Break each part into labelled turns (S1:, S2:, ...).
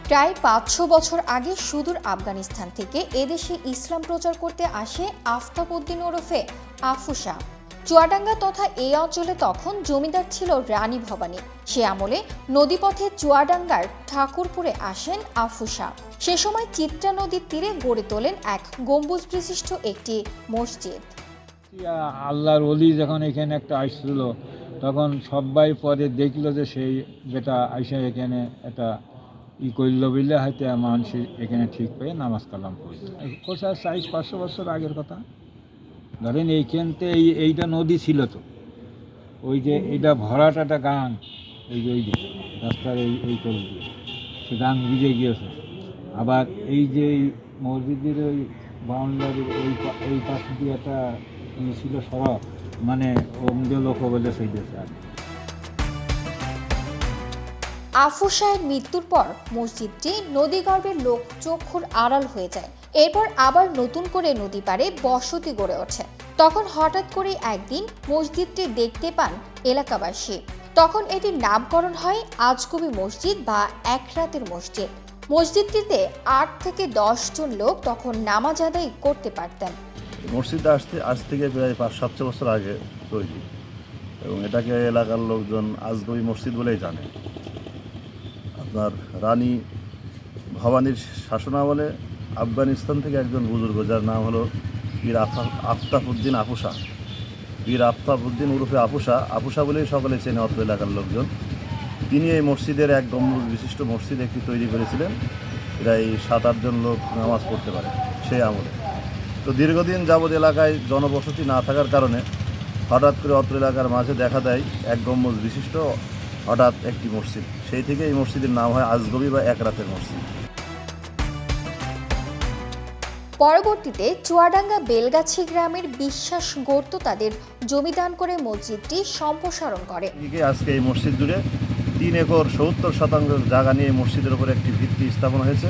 S1: প্রায় ৫০০ বছর আগে সুদূর আফগানিস্তান থেকে এদেশে ইসলাম প্রচার করতে আসে আফতাব উদ্দিন ওরফে আফু শাহ। চুয়াডাঙ্গা তথা এই অঞ্চলে তখন জমিদার ছিল রানী ভবানী। সে আমলে নদীপথে চুয়াডাঙ্গার ঠাকুরপুরে আসেন আফু শাহ। সে সময় চিত্রা নদীর তীরে গড়ে তোলেন এক গম্বুজ বিশিষ্ট একটি মসজিদ।
S2: আল্লাহর ওলি যখন এখানে একটা আসছিল তখন সবাই পরে দেখলো যে সেই যেটা আইসা এখানে একটা করল বললে হয়তো মানুষ এখানে ঠিক পেয়ে নামাজ কালাম পড়তো। কোথায় ৪০-৫০০ বছর আগের কথা। ধরেন এইখানতে এইটা নদী ছিল, তো ওই যে এইটা ভরাট একটা গান, এই যে রাস্তার এই করে দিয়ে সে গান ভিজে গিয়েছে। আবার এই যে মসজিদের ওই বাউন্ডারির এই পাশ দিয়ে একটা ছিল সড়ক, মানে অঙ্গ লোক বলে সেই দেশে আর।
S1: আফু শাহের মৃত্যুর পর মসজিদটি নদীগর্ভের লোক চক্ষুর আড়াল হয়ে যায়। এরপর আবার নতুন করে নদী পাড়ে বসতি গড়ে ওঠে। তখন হঠাৎ করে একদিন মসজিদটি দেখতে পান এলাকাবাসী। তখন এটির নামকরণ হয় আজকবি মসজিদ বা এক রাতের মসজিদ। মসজিদটিতে ৮ থেকে ১০ জন লোক তখন নামাজ আদায় করতে পারতেন।
S3: মসজিদটা আজ থেকে প্রায় ৫-৭০০ বছর আগে তৈরি, এবং এটাকে এলাকার লোকজন আজগবি মসজিদ বলেই জানে। আপনার রানী ভবানীর শাসনামলে আফগানিস্তান থেকে একজন বুজুর্গ, যার নাম হলো বীর আফতাব উদ্দিন আফু শাহ। বীর আফতাব উদ্দিন ওরফে আফু শাহ বলেই সকলে চেনে অত্র এলাকার লোকজন। তিনি এই মসজিদের এক গম্বুজ বিশিষ্ট মসজিদ একটি তৈরি করেছিলেন, প্রায় ৭-৮ জন লোক নামাজ পড়তে পারে সেই আমলে। তো দীর্ঘদিন যাবৎ এলাকায় জনবসতি না থাকার কারণে হঠাৎ করে অত্র এলাকার মাঝে দেখা দেয় এক গম্বুজ বিশিষ্ট হঠাৎ একটি মসজিদ। সেই থেকে এই মসজিদের নাম হয় আজগবি বা এক রাতের মসজিদ।
S1: পরবর্তীতে চুয়াডাঙ্গা বেলগাছি গ্রামের বিশ্বাস গড়ত তাদের জমিদান করে মসজিদটি সম্প্রসারণ করে।
S3: আজকে এই মসজিদ জুড়ে ৩ একর ৭০% জায়গা নিয়ে মসজিদের উপর একটি ভিত্তি স্থাপন হয়েছে,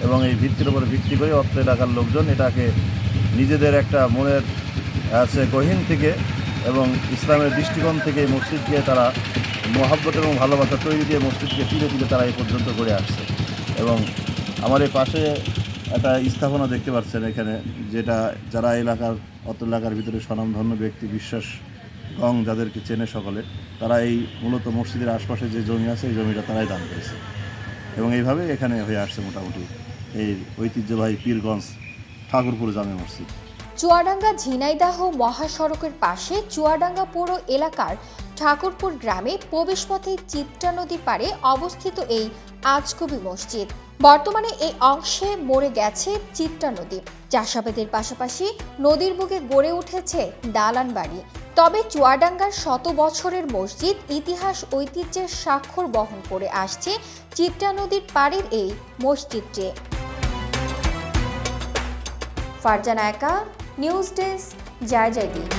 S3: এবং এই ভিত্তির উপর ভিত্তি করে অত্র এলাকার লোকজন এটাকে নিজেদের একটা মনের গহীন থেকে এবং ইসলামের দৃষ্টিকোণ থেকে এই মসজিদকে তারা মহব্বত এবং ভালোবাসা তৈরি দিয়ে মসজিদকে ধীরে ধীরে তারা এই পর্যন্ত করে আসছে। এবং আমার এই পাশে একটা স্থাপনা দেখতে পাচ্ছেন এখানে, যেটা যারা অত্র এলাকার ভিতরে স্বনামধন্য ব্যক্তি বিশ্বাস গং যাদেরকে চেনে সকলে, তারা এই মূলত মসজিদের আশপাশে যে জমি আছে এই জমিটা তারাই দান করেছে, এবং এইভাবে এখানে হয়ে আসছে মোটামুটি এই ঐতিহ্যবাহী পীরগঞ্জ ঠাকুরপুর জামে মসজিদ।
S1: চুয়াডাঙ্গা ঝিনাইদহ মহাসড়কের পাশে চুয়াডাঙ্গা পৌর এলাকার ঠাকুরপুর গ্রামে প্রবেশপথে চিত্রা নদী পাড়ে অবস্থিত এই আজকবি মসজিদ। বর্তমানে এই অংশে মরে গেছে চিত্রা নদী। চাষাবাদের পাশাপাশি নদীর বুকে গড়ে উঠেছে দালান বাড়ি। তবে চুয়াডাঙ্গার ১০০ বছরের মসজিদ ইতিহাস ঐতিহ্যের স্বাক্ষর বহন করে আসছে চিত্রা নদীর পাড়ের এই মসজিদটি। ফারজানা একা, নিউজ ডেস্ক, জয় জয়দীপ।